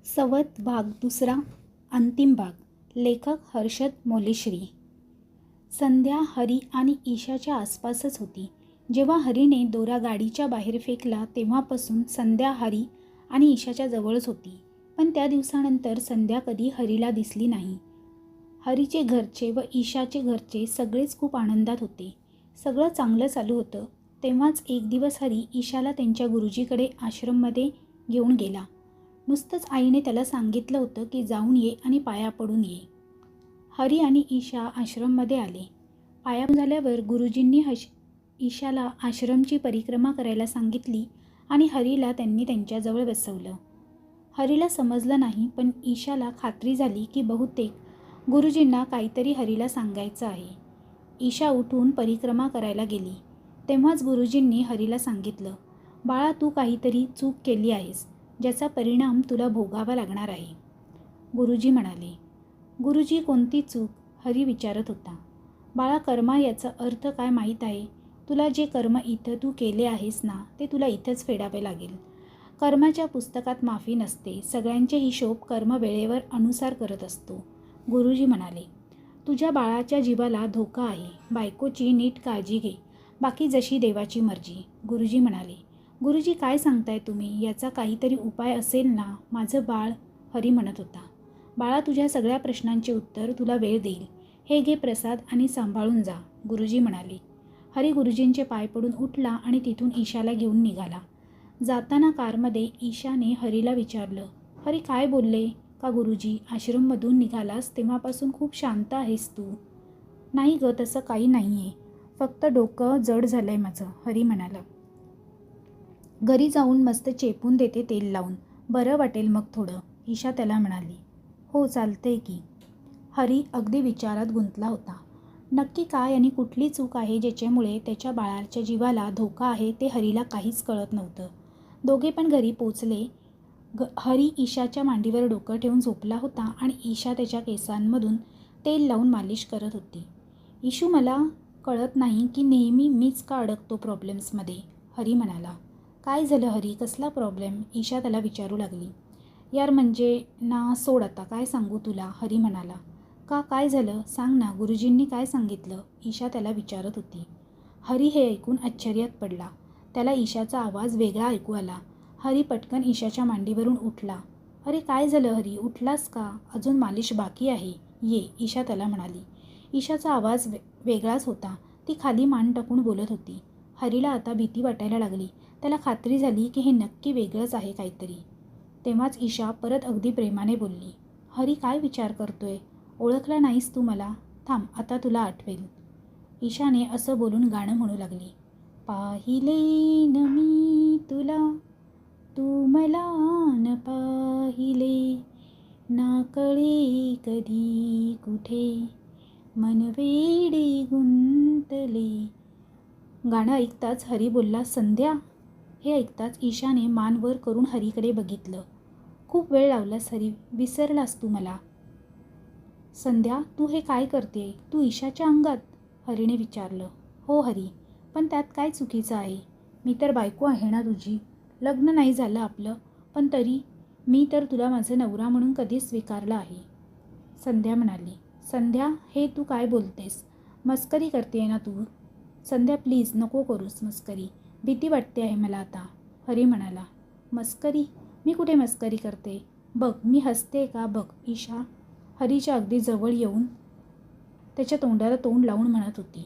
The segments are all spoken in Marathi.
सवत भाग दुसरा, अंतिम भाग. लेखक हर्षद मोलेश्री. संध्या हरी आणि ईशाच्या आसपासच होती. जेव्हा हरीने दोरा गाडीच्या बाहेर फेकला तेव्हापासून संध्या हरी आणि ईशाच्या जवळच होती. पण त्या दिवसानंतर संध्या कधी हरीला दिसली नाही. हरीचे घरचे व ईशाचे घरचे सगळेच खूप आनंदात होते. सगळं चांगलं चालू होतं. तेव्हाच एक दिवस हरी ईशाला त्यांच्या गुरुजीकडे आश्रममध्ये घेऊन गेला. नुसतंच आईने त्याला सांगितलं होतं की जाऊन ये आणि पाया पडून ये. हरी आणि ईशा आश्रममध्ये आले. पाया झाल्यावर गुरुजींनी ईशाला आश्रमची परिक्रमा करायला सांगितली आणि हरीला त्यांनी त्यांच्याजवळ बसवलं. हरीला समजलं नाही, पण ईशाला खात्री झाली की बहुतेक गुरुजींना काहीतरी हरीला सांगायचं आहे. ईशा उठून परिक्रमा करायला गेली. तेव्हाच गुरुजींनी हरीला सांगितलं, बाळा, तू काहीतरी चूक केली आहेस, ज्याचा परिणाम तुला भोगावा लागणार आहे. गुरुजी म्हणाले. गुरुजी, कोणती चूक? हरी विचारत होता. बाळा, कर्मा याचा अर्थ काय माहीत आहे? तुला जे कर्म इथं तू केले आहेस ना, ते तुला इथंच फेडावे लागेल. कर्माच्या पुस्तकात माफी नसते. सगळ्यांचे हिशोब कर्म वेळेवर अनुसार करत असतो. गुरुजी म्हणाले. तुझ्या बाळाच्या जीवाला धोका आहे. बायकोची नीट काळजी घे. बाकी जशी देवाची मर्जी. गुरुजी म्हणाले. गुरुजी, काय सांगताय तुम्ही? याचा काहीतरी उपाय असेल ना? माझं बाळ. हरी म्हणत होता. बाळा, तुझ्या सगळ्या प्रश्नांचे उत्तर तुला वेळ देईल. हे घे प्रसाद आणि सांभाळून जा. गुरुजी म्हणाले. हरी गुरुजींचे पाय पडून उठला आणि तिथून ईशाला घेऊन निघाला. जाताना कारमध्ये ईशाने हरीला विचारलं, हरी, काय बोलले का गुरुजी? आश्रममधून निघालास तेव्हापासून खूप शांत आहेस तू. नाही ग, तसं काही नाही आहे. फक्त डोकं जड झालंय माझं, हरी म्हणाला. घरी जाऊन मस्त चेपून देते तेल लावून. बरं वाटेल मग थोडं, ईशा त्याला म्हणाली. हो, चालतंय की. हरी अगदी विचारात गुंतला होता. नक्की काय आणि कुठली चूक आहे ज्याच्यामुळे त्याच्या बाळाच्या जीवाला धोका आहे ते हरीला काहीच कळत नव्हतं. दोघे पण घरी पोचले. हरी ईशाच्या मांडीवर डोकं ठेवून झोपला होता आणि ईशा त्याच्या केसांमधून तेल लावून मालिश करत होती. ईशू, मला कळत नाही की नेहमी मीच का अडकतो प्रॉब्लेम्समध्ये, हरी म्हणाला. काय झालं हरी? कसला प्रॉब्लेम? ईशा त्याला विचारू लागली. यार म्हणजे ना, सोड आता, काय सांगू तुला, हरी म्हणाला. का, काय झालं? सांग ना, गुरुजींनी काय सांगितलं? ईशा त्याला विचारत होती. हरी हे ऐकून आश्चर्यात पडला. त्याला ईशाचा आवाज वेगळा ऐकू आला. हरी पटकन ईशाच्या मांडीवरून उठला. अरे, काय झालं हरी? उठलास का? अजून मालिश बाकी आहे, ये, ईशा त्याला म्हणाली. ईशाचा आवाज वेगळाच होता. ती खाली मान टाकून बोलत होती. हरीला आता भीती वाटायला लागली. त्याला खात्री झाली की हे नक्की वेगळंच आहे काहीतरी. तेव्हाच ईशा परत अगदी प्रेमाने बोलली. हरी, काय विचार करतोय? ओळखला नाहीस तू मला? थांब, आता तुला आठवेल. ईशाने असं बोलून गाणं म्हणू लागली. पाहिले न मी तुला, तू मला न पाहिले, ना कळे कधी कुठे, मन वेडे गुंतले. गाणं ऐकताच हरी बोलला, संध्या. हे ऐकताच ईशाने मान वर करून हरीकडे बघितलं. खूप वेळ लावलास हरी, विसरलास तू मला. संध्या, तू हे काय करते? तू ईशाच्या अंगात? हरीने विचारलं. हो हरी, पण त्यात काय चुकीचं आहे? मी तर बायको आहे ना तुझी. लग्न नाही झालं आपलं, पण तरी मी तर तुला माझा नवरा म्हणून कधीच स्वीकारलं आहे, संध्या म्हणाली. संध्या, हे तू काय बोलतेस? मस्करी करते ना तू? संध्या, प्लीज नको करूस मस्करी. भीती वाटते आहे मला आता, हरी म्हणाला. मस्करी? मी कुठे मस्करी करते? बघ, मी हसते का बघ. ईशा हरीच्या अगदी जवळ येऊन त्याच्या तोंडाला तोंड लावून म्हणत होती.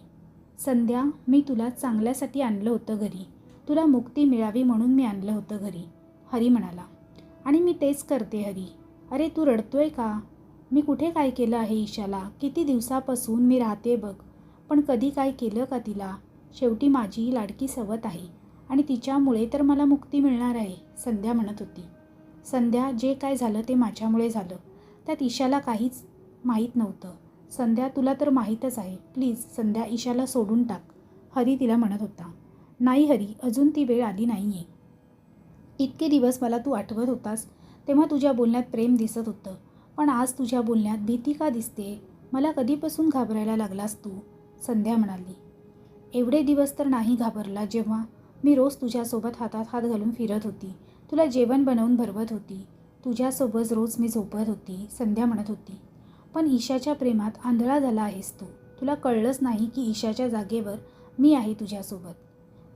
संध्या, मी तुला चांगल्यासाठी आणलं होतं घरी. तुला मुक्ती मिळावी म्हणून मी आणलं होतं घरी, हरी म्हणाला. आणि मी तेच करते हरी. अरे, तू रडतोय का? मी कुठे काय केलं आहे ईशाला? किती दिवसापासून मी राहते बघ, पण कधी काय केलं का तिला? शेवटी माझी लाडकी सवत आहे आणि तिच्यामुळे तर मला मुक्ती मिळणार आहे, संध्या म्हणत होती. संध्या, जे काय झालं ते माझ्यामुळे झालं. त्यात ईशाला काहीच माहीत नव्हतं. संध्या, तुला तर माहीतच आहे. प्लीज संध्या, ईशाला सोडून टाक, हरी तिला म्हणत होता. नाही हरी, अजून ती वेळ आली नाही आहे. इतके दिवस मला तू आठवत होतास तेव्हा तुझ्या बोलण्यात प्रेम दिसत होतं, पण आज तुझ्या बोलण्यात भीती का दिसते? मला कधीपासून घाबरायला लागलास तू? संध्या म्हणाली. एवढे दिवस तर नाही घाबरला, जेव्हा मी रोज तुझ्यासोबत हातात हात घालून फिरत होती, तुला जेवण बनवून भरवत होती, तुझ्यासोबत रोज मी झोपत होती, संध्या म्हणत होती. पण ईशाच्या प्रेमात आंधळा झाला आहेस तू. तुला कळलंच नाही की ईशाच्या जागेवर मी आहे तुझ्यासोबत.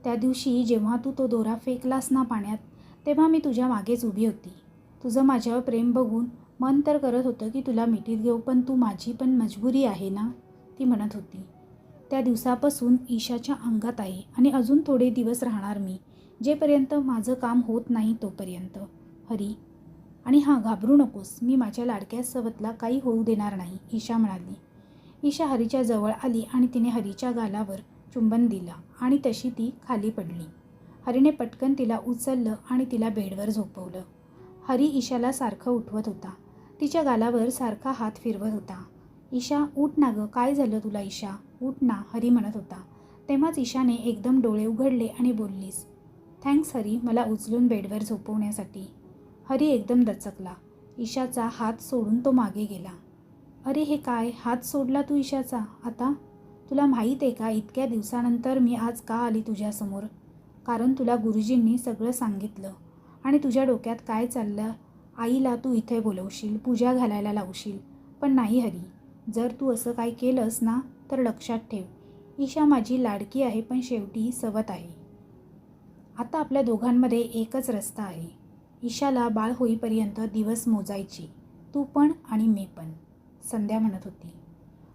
त्या दिवशी जेव्हा तू तो दोरा फेकलास ना पाण्यात, तेव्हा मी तुझ्या मागेच उभी होती. तुझं माझ्यावर प्रेम बघून मन तर करत होतं की तुला मिठीत घेऊ, पण तू माझी पण मजबुरी आहे ना, ती म्हणत होती. त्या दिवसापासून ईशाच्या अंगात आहे आणि अजून थोडे दिवस राहणार मी, जेपर्यंत माझं काम होत नाही तोपर्यंत. हरी, आणि हां, घाबरू नकोस, मी माझ्या लाडक्या सवतला काही होऊ देणार नाही, ईशा म्हणाली. ईशा हरीच्या जवळ आली आणि तिने हरीच्या गालावर चुंबन दिलं आणि तशी ती खाली पडली. हरीने पटकन तिला उचललं आणि तिला बेडवर झोपवलं. हरी ईशाला सारखं उठवत होता, तिच्या गालावर सारखा हात फिरवत होता. ईशा, उठ ना गं, काय झालं तुला ईशा, उठ ना, हरी म्हणत होता. तेव्हाच ईशाने एकदम डोळे उघडले आणि बोललीस, थँक्स हरी, मला उचलून बेडवर झोपवण्यासाठी. हरी एकदम दचकला. ईशाचा हात सोडून तो मागे गेला. अरे हे काय, हात सोडला तू ईशाचा आता? तुला माहीत आहे का, इतक्या दिवसानंतर मी आज का आली तुझ्यासमोर? कारण तुला गुरुजींनी सगळं सांगितलं आणि तुझ्या डोक्यात काय चाललं, आईला तू इथे बोलवशील, पूजा घालायला लावशील. पण नाही हरी, जर तू असं काय केलंस ना, तर लक्षात ठेव, ईशा माझी लाडकी आहे, पण शेवटी सवत आहे. आता आपल्या दोघांमध्ये एकच रस्ता आहे. ईशाला बाळ होईपर्यंत दिवस मोजायची, तू पण आणि मी पण, संध्या म्हणत होती.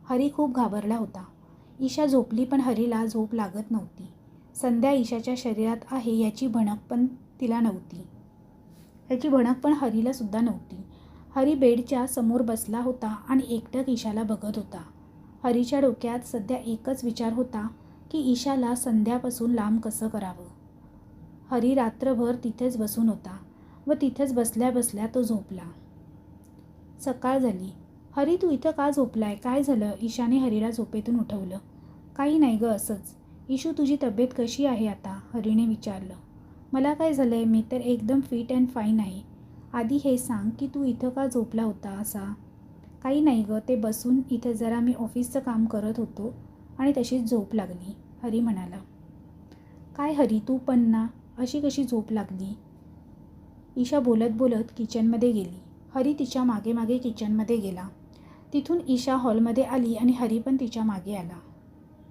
हरी खूप घाबरला होता. ईशा झोपली पण हरीला झोप लागत नव्हती. संध्या ईशाच्या शरीरात आहे याची भणक पण तिला नव्हती. याची भणक पण हरीला सुद्धा नव्हती. हरी बेडच्या समोर बसला होता आणि एकटक ईशाला बघत होता. हरीच्या डोक्यात सध्या एकच विचार होता की ईशाला संध्यापासून लांब कसं करावं. हरी रात्रभर तिथेच बसून होता व तिथेच बसल्या बसल्या तो झोपला. सकाळ झाली. हरी, तू इथं का झोपलाय, काय झालं? ईशाने हरीला झोपेतून उठवलं. काही नाही गं, असंच. ईशू, तुझी तब्येत कशी आहे आता, हरीने विचारलं. मला काय झालंय, मी तर एकदम फिट अँड फाईन आहे. आधी हे सांग की तू इथं का झोपला होता असा? काही नाही गं, ते बसून इथं जरा मी ऑफिसचं काम करत होतो आणि तशीच झोप लागली, हरी म्हणाला. काय हरी, तू पण ना, अशी कशी झोप लागली? ईशा बोलत बोलत किचनमध्ये गेली. हरी तिच्या मागे मागे किचनमध्ये गेला. तिथून ईशा हॉलमध्ये आली आणि हरी पण तिच्या मागे आला.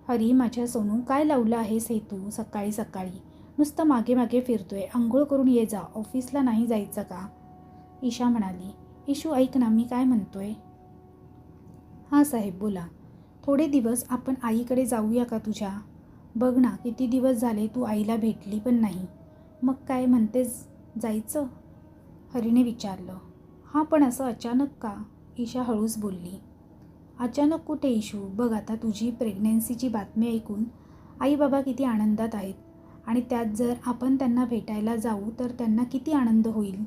हरी, माझ्या सोनू, काय लावलं आहेस हे तू सकाळी सकाळी? नुसतं मागे मागे फिरतोय, आंघोळ करून ये जा, ऑफिसला नाही जायचं का? ईशा म्हणाली. ईशू, ऐक ना, मी काय म्हणतोय. हां साहेब, बोला. थोडे दिवस आपण आईकडे जाऊया का तुझ्या? बघ ना, किती दिवस झाले तू आईला भेटली पण नाही. मग काय म्हणतेस, जायचं? हरीने विचारलं. हां, पण असं अचानक का? ईशा हळूच बोलली. अचानक कुठे इशू, बघ आता तुझी प्रेग्नन्सीची बातमी ऐकून आई बाबा किती आनंदात आहेत आणि त्यात जर आपण त्यांना भेटायला जाऊ तर त्यांना किती आनंद होईल.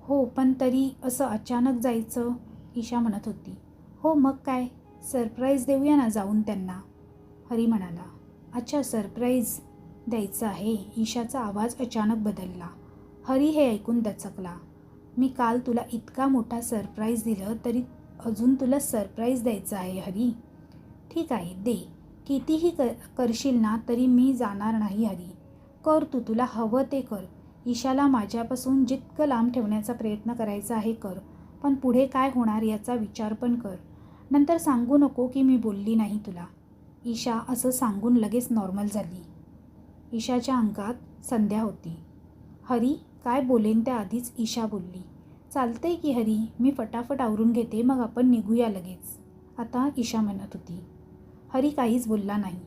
हो, पण तरी असं अचानक जायचं, ईशा म्हणत होती. हो मग काय, सरप्राईज देऊया ना जाऊन त्यांना, हरी म्हणाला. अच्छा, सरप्राईज द्यायचं आहे. ईशाचा आवाज अचानक बदलला. हरी हे ऐकून दचकला. मी काल तुला इतका मोठा सरप्राईज दिलं तरी अजून तुला सरप्राईज द्यायचं आहे हरी? ठीक आहे, दे. कितीही करशील ना तरी मी जाणार नाही हरी. कर तू, तुला हवं ते कर. ईशाला माझ्यापासून जितकं लांब ठेवण्याचा प्रयत्न करायचा आहे कर, पण पुढे काय होणार याचा विचार पण कर. नंतर सांगू नको की मी बोलली नाही तुला. ईशा असं सांगून लगेच नॉर्मल झाली. ईशाच्या अंगात संध्या होती. हरी काय बोलेन त्याआधीच ईशा बोलली. चालतंय की हरी, मी फटाफट आवरून घेते, मग आपण निघूया लगेच आता, ईशा म्हणत होती. हरी काहीच बोलला नाही,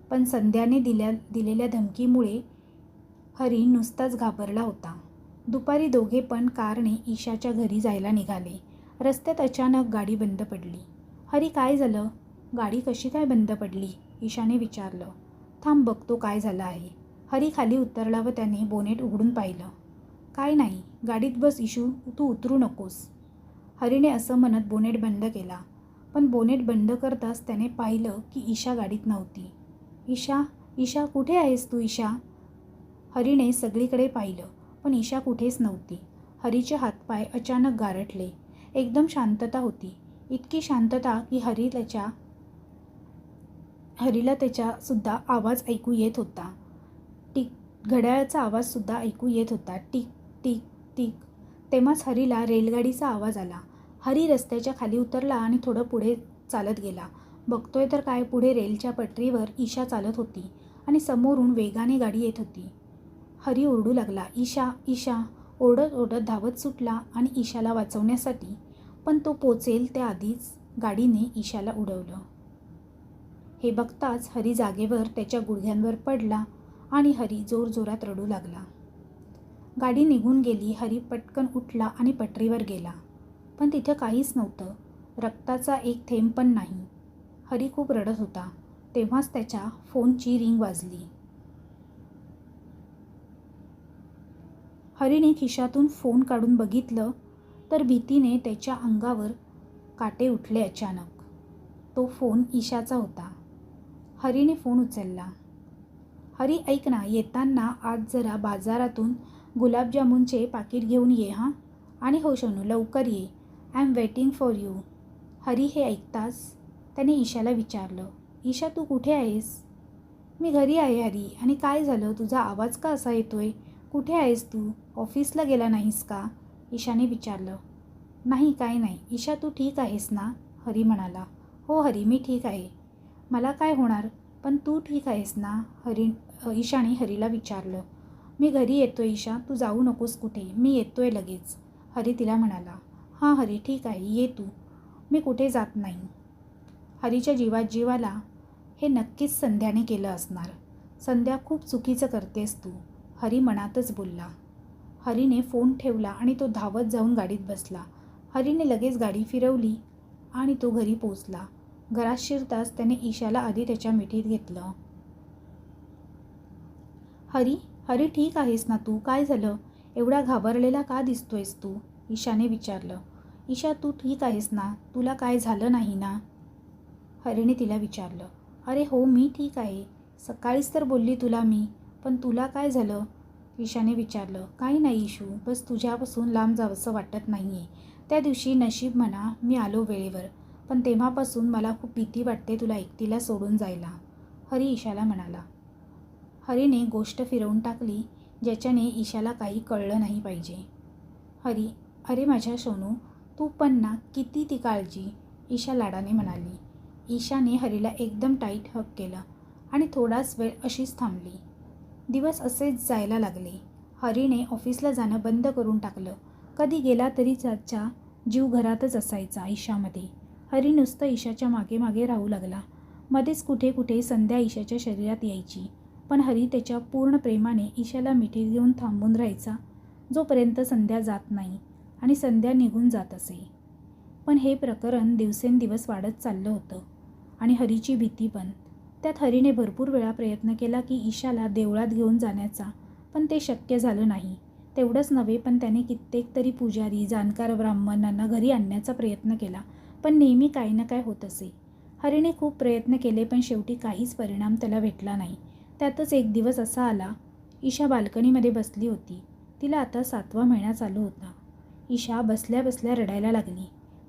पण संध्याने दिलेल्या धमकीमुळे हरी नुसताच घाबरला होता. दुपारी दोघे पण कारने ईशाच्या घरी जायला निघाले. रस्त्यात अचानक गाडी बंद पडली. हरी, काय झालं? गाडी कशी काय बंद पडली, ईशाने विचारलं. थांब बघतो काय झालं आहे. हरी खाली उतरला व त्याने बोनेट उघडून पाहिलं. काय नाही, गाडीत बस इशू, तू उतरू नकोस. हरीने असं म्हणत बोनेट बंद केला, पण बोनेट बंद करताच त्याने पाहिलं की ईशा गाडीत नव्हती. ईशा, ईशा कुठे आहेस तू ईशा? हरीने सगळीकडे पाहिलं, पण ईशा कुठेच नव्हती. हरीचे हातपाय अचानक गारठले. एकदम शांतता होती, इतकी शांतता की हरीला त्याचा सुद्धा आवाज ऐकू येत होता. टिक, घड्याळाचा आवाजसुद्धा ऐकू येत होता. Tick tick tick. तेव्हाच हरीला रेलगाडीचा आवाज आला. हरी रस्त्याच्या खाली उतरला आणि थोडं पुढे चालत गेला. बघतोय तर काय, पुढे रेलच्या पटरीवर ईशा चालत होती आणि समोरून वेगाने गाडी येत होती. हरी ओरडू लागला, ईशा ईशा. ओरडत ओरडत धावत सुटला आणि ईशाला वाचवण्यासाठी, पण तो पोचेल त्याआधीच गाडीने ईशाला उडवलं. हे बघताच हरी जागेवर त्याच्या गुडघ्यांवर पडला आणि हरी जोरजोरात रडू लागला. गाडी निघून गेली. हरी पटकन उठला आणि पटरीवर गेला, पण तिथं काहीच नव्हतं. रक्ताचा एक थेंब पण नाही. हरी खूप रडत होता. तेव्हाच त्याच्या फोनची रिंग वाजली. हरीने खिशातून फोन काढून बघितलं तर भीतीने त्याच्या अंगावर काटे उठले अचानक. तो फोन ईशाचा होता. हरीने फोन उचलला. हरी ऐक ना, येताना आज जरा बाजारातून गुलाबजामुनचे पाकिट घेऊन ये हां. आणि हो सोनू, लवकर ये. I am waiting for you. Hari हे ऐकताच त्याने ईशाला विचारलं, ईशा तू कुठे आहेस? मी घरी आहे हरी. आणि काय झालं, तुझा आवाज का असा येतोय? कुठे आहेस तू? ऑफिसला गेला नाहीस का? ईशाने विचारलं. नाही, काय नाही. ईशा तू ठीक आहेस ना? हरी म्हणाला. हो हरी, मी ठीक आहे. मला काय होणार, पण तू ठीक आहेस ना? ईशाने हरीला विचारलं. मी घरी येतोय ईशा, तू जाऊ नकोस कुठे, मी येतोय लगेच. हरी तिला म्हणाला. हां हरी, ठीक आहे, ये तू. मी कुठे जात नाही. हरीच्या जीवात जीवाला हे नक्कीच संध्याने केलं असणार. संध्या, खूप चुकीचं करतेस तू, हरी मनातच बोलला. हरीने फोन ठेवला आणि तो धावत जाऊन गाडीत बसला. हरीने लगेच गाडी फिरवली आणि तो घरी पोचला. घरात शिरताच त्याने ईशाला आधी त्याच्या मिठीत घेतलं. हरी हरी, ठीक आहेस ना तू? काय झालं, एवढा घाबरलेला का दिसतोयस तू? ईशाने विचारलं. ईशा तू ठीक आहेस ना? तुला काय झालं नाही ना? हरीने तिला विचारलं. अरे हो, मी ठीक आहे. सकाळीच तर बोलली तुला मी, पण तुला काय झालं? ईशाने विचारलं. काही नाही इशू, बस तुझ्यापासून लांब जावंसं वाटत नाही आहे. त्या दिवशी नशीब म्हणा मी आलो वेळेवर, पण तेव्हापासून मला खूप भीती वाटते तुला एकटीला सोडून जायला, हरी ईशाला म्हणाला. हरीने गोष्ट फिरवून टाकली ज्याच्याने ईशाला काही कळलं नाही पाहिजे. हरी, अरे माझ्या सोनू, तू पण ना, किती ती काळजी, ईशा लाडाने म्हणाली. ईशाने हरीला एकदम टाईट हग केलं आणि थोडाच वेळ अशीच थांबली. दिवस असेच जायला लागले. हरीने ऑफिसला जाणं बंद करून टाकलं. कधी गेला तरी त्याचा जीव घरातच असायचा ईशामध्ये. हरी नुसतं ईशाच्या मागे मागे राहू लागला. मध्येच कुठे कुठे संध्या ईशाच्या शरीरात यायची, पण हरी त्याच्या पूर्ण प्रेमाने ईशाला मिठीत घेऊन थांबून राहायचा जोपर्यंत संध्या जात नाही आणि संध्या निघून जात असे. पण हे प्रकरण दिवसेंदिवस वाढत चाललं होतं आणि हरीची भीती पण. त्यात हरीने भरपूर वेळा प्रयत्न केला की ईशाला देवळात घेऊन जाण्याचा, पण ते शक्य झालं नाही. तेवढंच नव्हे, पण त्याने कित्येक तरी पुजारी, जाणकार ब्राह्मणांना घरी आणण्याचा प्रयत्न केला, पण नेहमी काही ना काय होत असे. हरीने खूप प्रयत्न केले, पण शेवटी काहीच परिणाम त्याला भेटला नाही. त्यातच एक दिवस असा आला. ईशा बाल्कनीमध्ये बसली होती. तिला आता 7वा महिना चालू होता. ईशा बसल्या बसल्या रडायला लागली.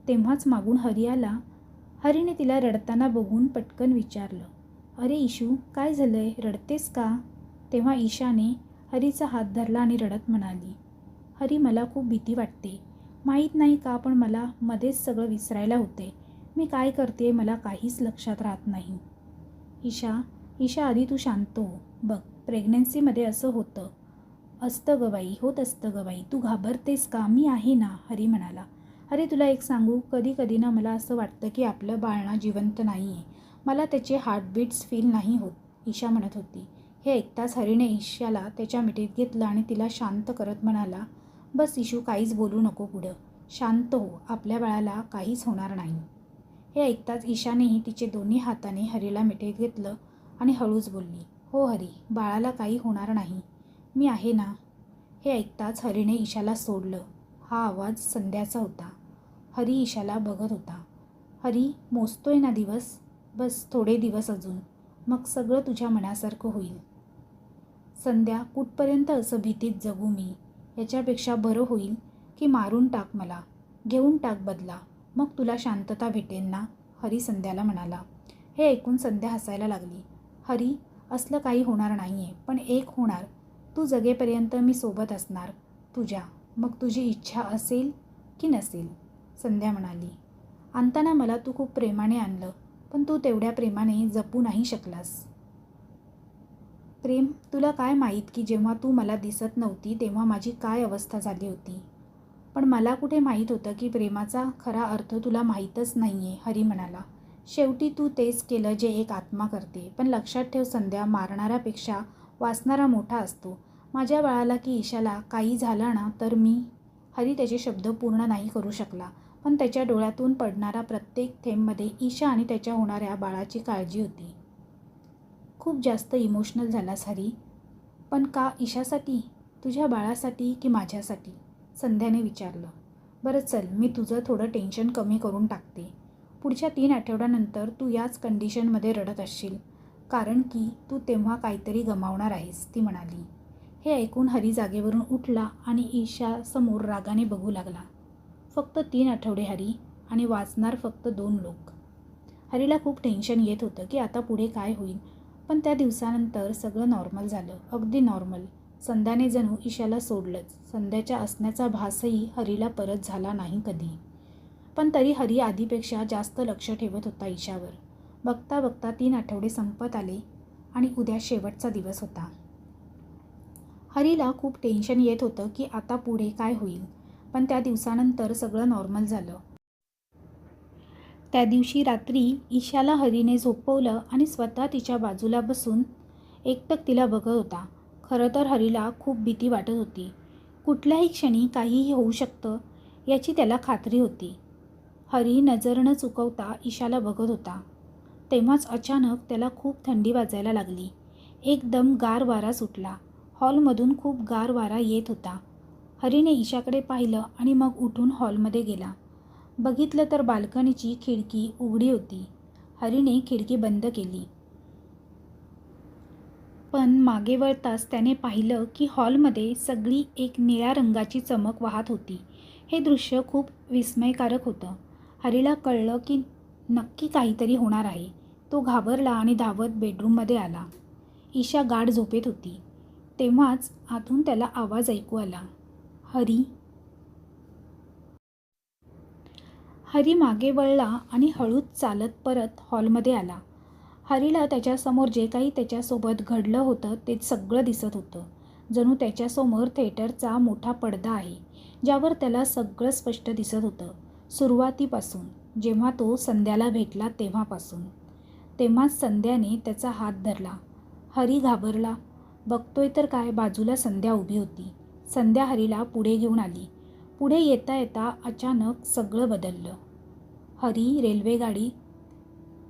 तेव्हाच मागून हरी आला. हरीने तिला रडताना बघून पटकन विचारलं, अरे इशू, काय झालंय, रडतेस का? तेव्हा ईशाने हरीचा हात धरला आणि रडत म्हणाली, हरी मला खूप भीती वाटते. माहीत नाही का, पण मला मध्येच सगळं विसरायला होते. मी काय करते मला काहीच लक्षात राहत नाही. ईशा आधी तू शांत हो. बघ, प्रेग्नन्सीमध्ये असं असतं ग बाई, होत असतं ग बाई. तू घाबरतेस का? मी आहे ना, हरी म्हणाला. अरे तुला एक सांगू, कधी कधी ना मला असं वाटतं की आपलं बाळ ना जिवंत नाही आहे. मला त्याचे हार्टबीट्स फील नाही होत, ईशा म्हणत होती. हे ऐकताच हरीने ईशाला त्याच्या मिठीत घेतलं आणि तिला शांत करत म्हणाला, बस इशू, काहीच बोलू नको पुढं. शांत हो, आपल्या बाळाला काहीच होणार नाही. हे ऐकताच ईशानेही तिचे दोन्ही हाताने हरीला मिठीत घेतलं आणि हळूच बोलली, हो हरी, बाळाला काही होणार नाही, मी आहे ना. हे ऐकताच हरीने ईशाला सोडलं. हा आवाज संध्याचा होता. हरी ईशाला बघत होता. हरी, मोजतोय ना दिवस, बस थोडे दिवस अजून, मग सगळं तुझ्या मनासारखं होईल. संध्या, कुठपर्यंत असं भीतीत जगू मी? याच्यापेक्षा बरं होईल की मारून टाक मला, घेऊन टाक बदला, मग तुला शांतता भेटेल ना, हरी संध्याला म्हणाला. हे ऐकून संध्या हसायला लागली. हरी, असलं काही होणार नाही आहे, पण एक होणार, तू जगेपर्यंत मी सोबत असणार तुझ्या. मग तुझी इच्छा असेल की नसेल, संध्या म्हणाली. आणताना मला तू खूप प्रेमाने आणलं, पण तू तेवढ्या प्रेमाने जपू नाही शकलास. प्रेम, तुला काय माहीत की जेव्हा तू मला दिसत नव्हती तेव्हा माझी काय अवस्था झाली होती. पण मला कुठे माहीत होतं की प्रेमाचा खरा अर्थ तुला माहीतच नाही आहे, हरी म्हणाला. शेवटी तू तेच केलं जे एक आत्मा करते. पण लक्षात ठेव संध्या, मारणाऱ्यापेक्षा वाचणारा मोठा असतो. माझ्या बाळाला की ईशाला काही झालं ना तर मी. हरी त्याचे शब्द पूर्ण नाही करू शकला, पण त्याच्या डोळ्यातून पडणारा प्रत्येक थेंबमध्ये ईशा आणि त्याच्या होणाऱ्या बाळाची काळजी होती. खूप जास्त इमोशनल झालास हरी. पण का ईशासाठी? तुझ्या बाळासाठी की माझ्यासाठी? संध्याने विचारलं. बरं चल, मी तुझं थोडं टेन्शन कमी करून टाकते. पुढच्या 3 आठवड्यानंतर तू याच कंडिशनमध्ये रडत असशील, कारण की तू तेव्हा काहीतरी गमावणार आहेस, ती म्हणाली. हे ऐकून हरी जागेवरून उठला आणि ईशासमोर रागाने बघू लागला. फक्त 3 आठवडे हरी, आणि वाचणार फक्त 2 लोक. हरीला खूप टेन्शन येत होतं की आता पुढे काय होईल. पण त्या दिवसानंतर सगळं नॉर्मल झालं, अगदी नॉर्मल. संध्याने जणू ईशाला सोडलंच. संध्याच्या असण्याचा भासही हरीला परत झाला नाही कधी. पण तरी हरी आधीपेक्षा जास्त लक्ष ठेवत होता ईशावर. बघता बघता 3 आठवडे संपत आले आणि उद्या शेवटचा दिवस होता. हरीला खूप टेन्शन येत होतं की आता पुढे काय होईल. पण त्या दिवसानंतर सगळं नॉर्मल झालं. त्या दिवशी रात्री ईशाला हरीने झोपवलं आणि स्वतः तिच्या बाजूला बसून एकटक तिला बघत होता. खरं तर हरीला खूप भीती वाटत होती. कुठल्याही क्षणी काहीही होऊ शकतं याची त्याला खात्री होती. हरी नजर न चुकवता ईशाला बघत होता. तेव्हाच अचानक त्याला खूप थंडी वाजायला लागली. एकदम गार वारा सुटला. हॉलमधून खूप गार वारा येत होता. हरीने ईशाकडे पाहिलं आणि मग उठून हॉलमध्ये गेला. बघितलं तर बाल्कनीची खिडकी उघडी होती. हरीने खिडकी बंद केली. पण मागे वळताच त्याने पाहिलं की हॉलमध्ये सगळी एक निळ्या रंगाची चमक वाहत होती. हे दृश्य खूप विस्मयकारक होतं. हरीला कळलं की नक्की काहीतरी होणार आहे. तो घाबरला आणि धावत बेडरूममध्ये आला. ईशा गाढ झोपेत होती. तेव्हाच आतून त्याला आवाज ऐकू आला, हरी. हरी मागे वळला आणि हळूच चालत परत हॉलमध्ये आला. हरीला त्याच्यासमोर जे काही त्याच्यासोबत घडलं होतं ते सगळं दिसत होतं. जणू त्याच्यासमोर थिएटरचा मोठा पडदा आहे, ज्यावर त्याला सगळं स्पष्ट दिसत होतं. सुरुवातीपासून, जेव्हा तो संध्याला भेटला तेव्हापासून. तेव्हाच संध्याने त्याचा हात धरला. हरी घाबरला. बघतोय तर काय, बाजूला संध्या उभी होती. संध्या हरीला पुढे घेऊन आली. पुढे येता येता अचानक सगळं बदललं. हरी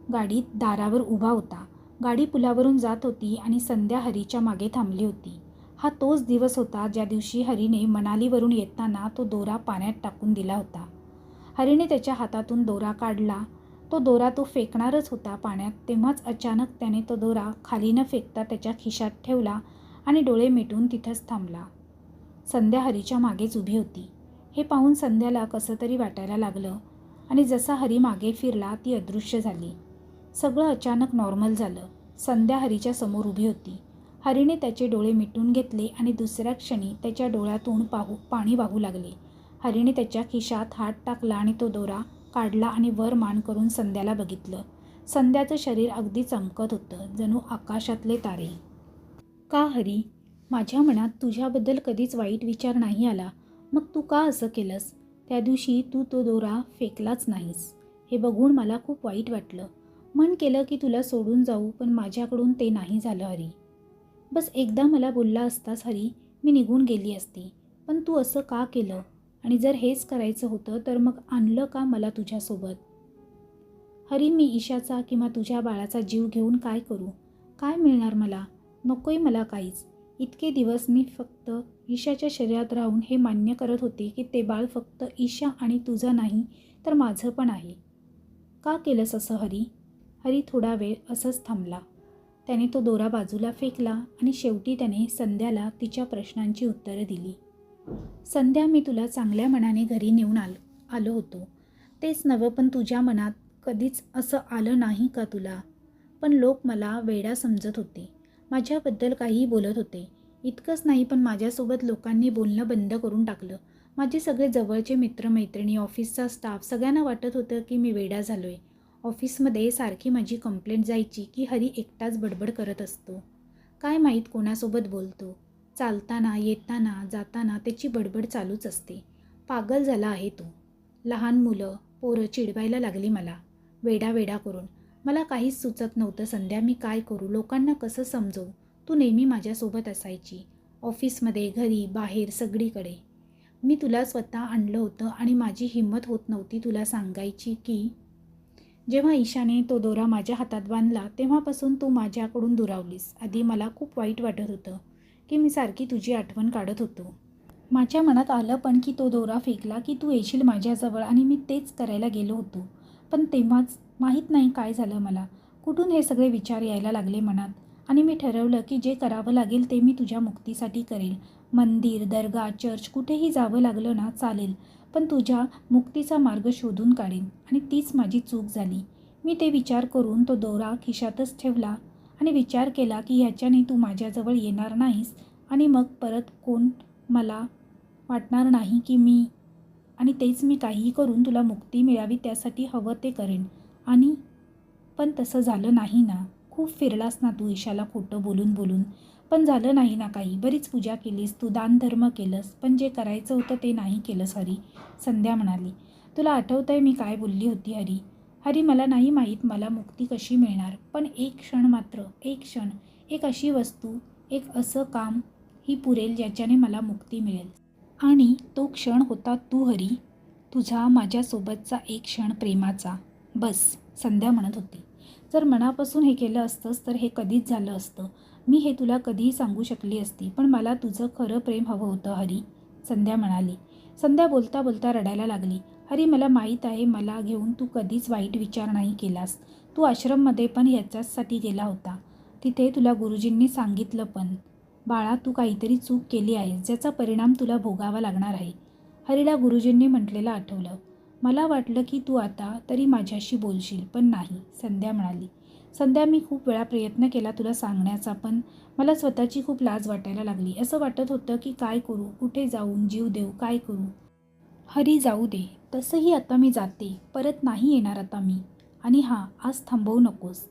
गाडीत दारावर उभा होता. गाडी पुलावरून जात होती आणि संध्या हरीच्या मागे थांबली होती. हा तोच दिवस होता ज्या दिवशी हरीने मनालीवरून येताना तो दोरा पाण्यात टाकून दिला होता. हरीने त्याच्या हातातून दोरा काढला. तो दोरा तो फेकणारच होता पाण्यात, तेव्हाच अचानक त्याने तो दोरा खाली न फेकता त्याच्या खिशात ठेवला आणि डोळे मिटून तिथंच थांबला. संध्या हरीच्या मागेच उभी होती. हे पाहून संध्याला कसं तरी वाटायला लागलं आणि जसा हरी मागे फिरला ती अदृश्य झाली. सगळं अचानक नॉर्मल झालं. संध्या हरीच्या समोर उभी होती. हरीने त्याचे डोळे मिटून घेतले आणि दुसऱ्या क्षणी त्याच्या डोळ्यातून पाणी वाहू लागले. हरीने त्याच्या खिशात हात टाकला आणि तो दोरा काढला आणि वर मान करून संध्याला बघितलं. संध्याचं शरीर अगदी चमकत होतं, जणू आकाशातले तारे. का हरी? माझ्या मनात तुझ्याबद्दल कधीच वाईट विचार नाही आला. मग तू का असं केलंस? त्या दिवशी तू तो दोरा फेकलाच नाहीस. हे बघून मला खूप वाईट वाटलं. मन केलं की तुला सोडून जाऊ, पण माझ्याकडून ते नाही झालं हरी. बस एकदा मला बोलला असतास हरी, मी निघून गेली असती. पण तू असं का केलं? आणि जर हेच करायचं होतं तर मग आणलं का मला तुझ्यासोबत? हरी, मी ईशाचा किंवा तुझ्या बाळाचा जीव घेऊन काय करू? काय मिळणार मला? नकोय मला काहीच. इतके दिवस मी फक्त ईशाच्या शरीरात राहून हे मान्य करत होते की ते बाळ फक्त ईशा आणि तुझं नाही तर माझं पण आहे. का केलंस असं हरी? हरी थोडा वेळ असंच थांबला. त्याने तो दोरा बाजूला फेकला आणि शेवटी त्याने संध्याला तिच्या प्रश्नांची उत्तरं दिली. संध्या, मी तुला चांगल्या मनाने घरी नेऊन आलो होतो. तेच नवं, पण तुझ्या मनात कधीच असं आलं नाही का तुला? पण लोक मला वेडा समजत होते. माझ्याबद्दल काहीही बोलत होते. इतकंच नाही, पण माझ्यासोबत लोकांनी बोलणं बंद करून टाकलं. माझे सगळे जवळचे मित्रमैत्रिणी, ऑफिसचा स्टाफ सगळ्यांना वाटत होतं की मी वेडा झालो आहे. ऑफिसमध्ये सारखी माझी कंप्लेंट जायची की हरी एकटाच बडबड करत असतो. काय माहीत कोणासोबत बोलतो. चालताना, येताना, जाताना त्याची बडबड चालूच असते. पागल झाला आहे तो. लहान मुलं, पोरं चिडवायला लागली मला. वेडा वेडा करून. मला काहीच सुचत नव्हतं. संध्या, मी काय करू? लोकांना कसं समजवू? तू नेहमी माझ्यासोबत असायची. ऑफिसमध्ये, घरी, बाहेर, सगळीकडे. मी तुला स्वतः आणलं होतं आणि माझी हिंमत होत नव्हती तुला सांगायची की जेव्हा ईशाने तो दोरा माझ्या हातात बांधला तेव्हापासून तू माझ्याकडून दुरावलीस. आधी मला खूप वाईट वाटत होतं की मी सारखी तुझी आठवण काढत होतो. माझ्या मनात आलं पण की तो दोरा फेकला की तू येशील माझ्याजवळ आणि मी तेच करायला गेलो होतो. पण तेव्हाच माहीत नाही काय झालं मला. कुठून हे सगळे विचार यायला लागले मनात आणि मी ठरवलं की जे करावं लागेल ते मी तुझ्या मुक्तीसाठी करेल. मंदिर, दर्गा, चर्च कुठेही जावं लागलं ना चालेल, पण तुझ्या मुक्तीचा मार्ग शोधून काढेन आणि तीच माझी चूक झाली. मी ते विचार करून तो दोरा खिशातच ठेवला आणि विचार केला की ह्याच्याने तू माझ्याजवळ येणार नाहीस आणि मग परत कोण मला वाटणार नाही की मी आणि तेच मी काहीही करून तुला मुक्ती मिळावी त्यासाठी हवं ते करेन. आणि पण तसं झालं नाही ना. खूप फिरलास ना तू ईशाला खोटं बोलून बोलून, पण झालं नाही ना काही. बरीच पूजा केलीस तू, दानधर्म केलंस, पण जे करायचं होतं ते नाही केलंस हरी. संध्या म्हणाली. तुला आठवतंय मी काय बोलली होती हरी? हरी, मला नाही माहीत मला मुक्ती कशी मिळणार, पण एक क्षण मात्र, एक क्षण, एक अशी वस्तू, एक असं काम ही पुरेल ज्याच्याने मला मुक्ती मिळेल. आणि तो क्षण होता तू हरी. तुझा माझ्यासोबतचा एक क्षण प्रेमाचा. बस, संध्या म्हणत होती. जर मनापासून हे केलं असतंस तर हे कधीच झालं असतं. मी हे तुला कधीही सांगू शकली असती, पण मला तुझं खरं प्रेम हवं होतं हरी. संध्या म्हणाली. संध्या बोलता बोलता रडायला लागली. हरी, मला माहीत आहे मला घेऊन तू कधीच वाईट विचार नाही केलास. तू आश्रममध्ये पण याच्याचसाठी गेला होता. तिथे तुला गुरुजींनी सांगितलं पण. बाळा, तू काहीतरी चूक केली आहे ज्याचा परिणाम तुला भोगावा लागणार आहे. हरीला गुरुजींनी म्हटलेलं आठवलं. मला वाटलं की तू आता तरी माझ्याशी बोलशील, पण नाही, संध्या म्हणाली. संध्या, मी खूप वेळा प्रयत्न केला तुला सांगण्याचा, पण मला स्वतःची खूप लाज वाटायला लागली. असं वाटत होतं की काय करू, कुठे जाऊन जीव देऊ, काय करू. हरी, जाऊ दे. तसंही आता मी जाते, परत नाही येणार आता मी. आणि हां, आज थांबवू नकोस.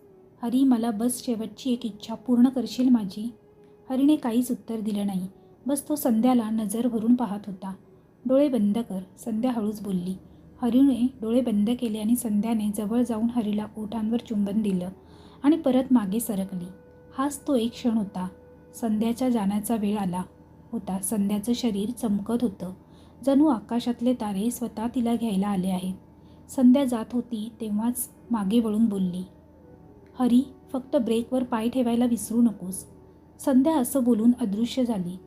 हरी, मला बस शेवटची एक इच्छा पूर्ण करशील माझी? हरीने काहीच उत्तर दिलं नाही. बस तो संध्याला नजर भरून पाहत होता. डोळे बंद कर, संध्या हळूच बोलली. हरीने डोळे बंद केले आणि संध्याने जवळ जाऊन हरीला ओठांवर चुंबन दिलं आणि परत मागे सरकली. हाच तो एक क्षण होता. संध्याच्या जाण्याचा वेळ आला होता. संध्याचं शरीर चमकत होतं, जणू आकाशातले तारे स्वतः तिला घ्यायला आले आहेत. संध्या जात होती तेव्हाच मागे वळून बोलली. हरी, फक्त ब्रेकवर पाय ठेवायला विसरू नकोस. संध्या असं बोलून अदृश्य झाली.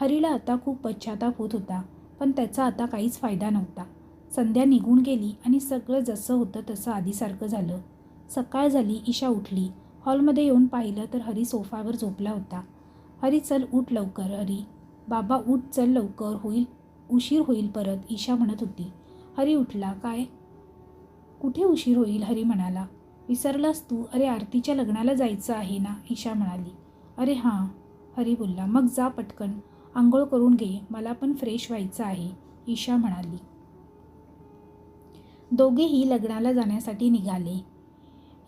हरीला आता खूप पश्चाताप होत होता, पण त्याचा आता काहीच फायदा नव्हता. संध्या निघून गेली आणि सगळं जसं होतं तसं आधीसारखं झालं. सकाळ झाली. ईशा उठली. हॉलमध्ये येऊन पाहिलं तर हरी सोफावर झोपला होता. हरी, चल उठ लवकर. हरी, बाबा उठ, चल लवकर, उशीर होईल परत, ईशा म्हणत होती. हरी उठला. काय? कुठे उशीर होईल? हरी म्हणाला. विसरलास तू? अरे, आरतीच्या लग्नाला जायचं आहे ना, ईशा म्हणाली. अरे हां, हरी बोलला. मग जा पटकन, आंघोळ करून घे, मला पण फ्रेश व्हायचं आहे, ईशा म्हणाली. दोघेही लग्नाला जाण्यासाठी निघाले.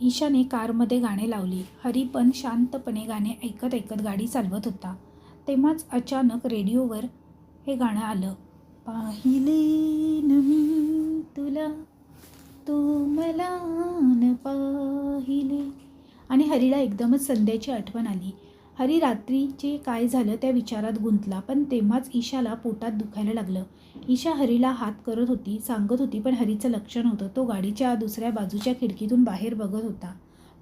ईशाने कारमध्ये गाणे लावले. हरी पण शांतपणे गाणे ऐकत ऐकत गाडी चालवत होता. तेव्हाच अचानक रेडिओवर हे गाणं आलं. पाहिले न मी तुला, तू मला न पाहिले. आणि हरीला एकदमच संध्याची आठवण आली. हरी रात्रीचे काय झालं त्या विचारात गुंतला, पण तेव्हाच ईशाला पोटात दुखायला लागलं. ईशा हरीला हात करत होती, सांगत होती, पण हरीचं लक्ष नव्हतं. तो गाडीच्या दुसऱ्या बाजूच्या खिडकीतून बाहेर बघत होता.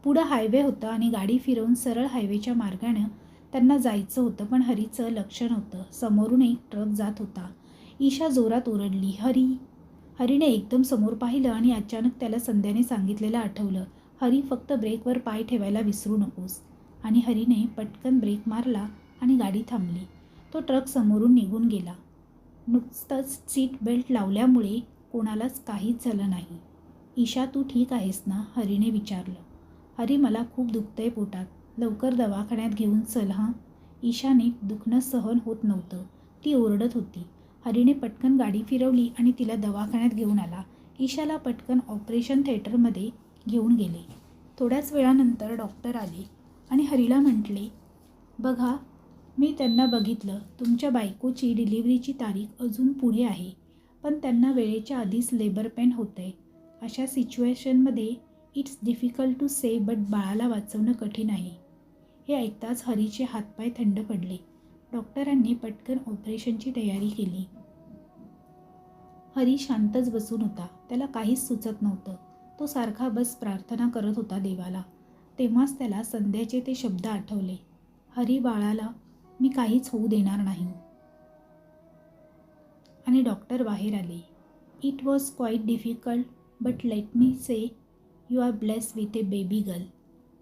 पुढं हायवे होतं आणि गाडी फिरवून सरळ हायवेच्या मार्गानं त्यांना जायचं होतं, पण हरीचं लक्ष नव्हतं. समोरून एक ट्रक जात होता. ईशा जोरात ओरडली, हरी. हरीने एकदम समोर पाहिलं आणि अचानक त्याला संध्याने सांगितलेलं आठवलं. हरी, फक्त ब्रेकवर पाय ठेवायला विसरू नकोस. आणि हरीने पटकन ब्रेक मारला आणि गाडी थांबली. तो ट्रक समोरून निघून गेला. नुकतंच सीट बेल्ट लावल्यामुळे कोणालाच काहीच झालं नाही. ईशा, तू ठीक आहेस ना? हरीने विचारलं. हरी, मला खूप दुखतंय पोटात, लवकर दवाखान्यात घेऊन चल हां. ईशाने दुखणं सहन होत नव्हतं. ती ओरडत होती. हरीने पटकन गाडी फिरवली आणि तिला दवाखान्यात घेऊन आला. ईशाला पटकन ऑपरेशन थिएटरमध्ये घेऊन गेले. थोड्याच वेळानंतर डॉक्टर आले आणि हरीला म्हटले, बघा, मी त्यांना बघितलं. तुमच्या बायकोची डिलिव्हरीची तारीख अजून पुढे आहे, पण त्यांना वेळेच्या आधीच लेबर पेन होतंय. अशा सिच्युएशनमध्ये it's difficult to say, but बाळाला वाचवणं कठीण आहे. हे ऐकताच हरीचे हातपाय थंड पडले. डॉक्टरांनी पटकन ऑपरेशनची तयारी केली. हरी शांतच बसून होता. त्याला काहीच सुचत नव्हतं. तो सारखा बस प्रार्थना करत होता देवाला. तेव्हाच त्याला संध्याचे ते शब्द आठवले, हरी बाळाला मी काहीच होऊ देणार नाही. आणि डॉक्टर बाहेर आले. It was quite difficult, but let me say you are blessed with a baby girl.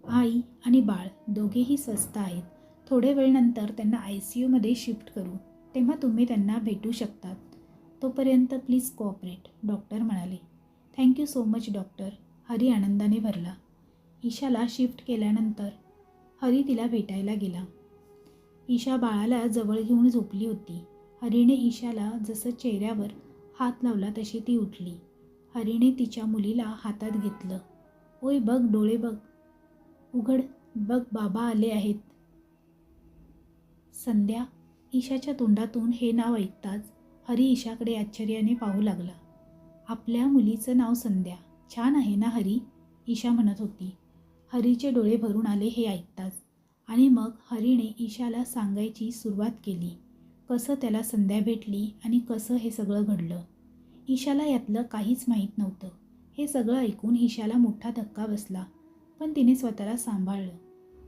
आई आणि बाळ दोघेही स्वस्थ आहेत. थोडे वेळनंतर त्यांना ICUमध्ये शिफ्ट करू, तेव्हा तुम्ही त्यांना भेटू शकतात. तोपर्यंत प्लीज कोऑपरेट, डॉक्टर म्हणाले. Thank you so much doctor. Hari आनंदाने भरला. ईशाला शिफ्ट केल्यानंतर हरी तिला भेटायला गेला. ईशा बाळाला जवळ घेऊन झोपली होती. हरीने ईशाला जसं चेहऱ्यावर हात लावला तशी ती उठली. हरीने तिच्या मुलीला हातात घेतलं. ओय बघ, डोळे बघ, उघड, बघ बाबा आले आहेत. संध्या. ईशाच्या तोंडातून हे नाव ऐकताच हरी ईशाकडे आश्चर्याने पाहू लागला. आपल्या मुलीचं नाव संध्या. छान आहे ना हरी, ईशा म्हणत होती. हरीचे डोळे भरून आले हे ऐकताच. आणि मग हरीने ईशाला सांगायची सुरुवात केली, कसं त्याला संध्या भेटली आणि कसं हे सगळं घडलं. ईशाला यातलं काहीच माहीत नव्हतं. हे सगळं ऐकून ईशाला मोठा धक्का बसला, पण तिने स्वतःला सांभाळलं.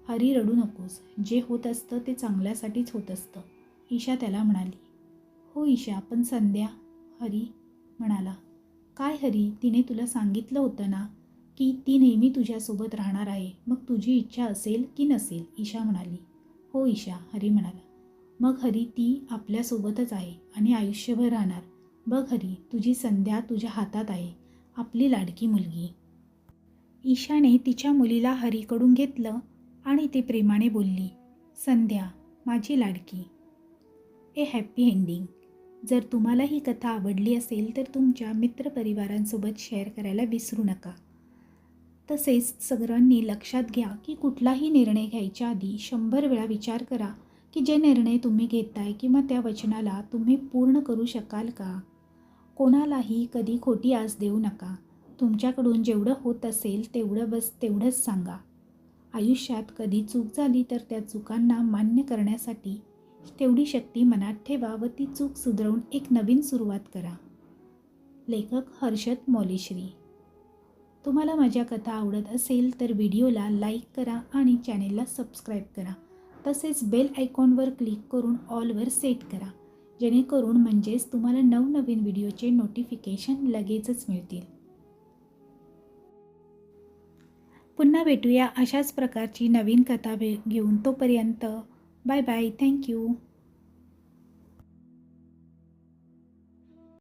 हरी रडू नकोस, जे होत असतं ते चांगल्यासाठीच होत असतं, ईशा त्याला म्हणाली. हो ईशा, पण संध्या, हरी म्हणाला. काय हरी, तिने तुला सांगितलं होतं ना की ती नेहमी तुझ्यासोबत राहणार आहे, मग तुझी इच्छा असेल की नसेल, ईशा म्हणाली. हो ईशा, हरी म्हणाला. मग हरी, ती आपल्यासोबतच आहे आणि आयुष्यभर राहणार. बघ हरी, तुझी संध्या तुझ्या हातात आहे, आपली लाडकी मुलगी. ईशाने तिच्या मुलीला हरीकडून घेतलं आणि ती प्रेमाने बोलली, संध्या माझी लाडकी. ए हॅप्पी एंडिंग. जर तुम्हाला ही कथा आवडली असेल तर तुमच्या मित्रपरिवारांसोबत शेअर करायला विसरू नका. तसेच सगळ्यांनी लक्षात घ्या की कुठलाही निर्णय घ्यायच्या आधी 100 वेळा विचार करा की जे निर्णय तुम्ही घेताय किंवा त्या वचनाला तुम्ही पूर्ण करू शकाल का. कोणालाही कधी खोटी आस देऊ नका. तुमच्याकडून जेवढं होत असेल तेवढंच सांगा. आयुष्यात कधी चूक झाली तर त्या चुकांना मान्य करण्यासाठी तेवढी शक्ती मनात ठेवा व ती चूक सुधारून एक नवीन सुरुवात करा. लेखक हर्षद मोलेश्री. तुम्हाला माझ्या कथा आवडत असेल तर व्हिडिओला लाईक करा आणि चॅनेलला सबस्क्राईब करा. तसेच बेल आयकॉनवर क्लिक करून ऑलवर सेट करा, जेणेकरून म्हणजेच तुम्हाला नवनवीन व्हिडिओचे नोटिफिकेशन लगेचच मिळतील. पुन्हा भेटूया अशाच प्रकारची नवीन कथा घेऊन. तोपर्यंत बाय बाय. थँक्यू.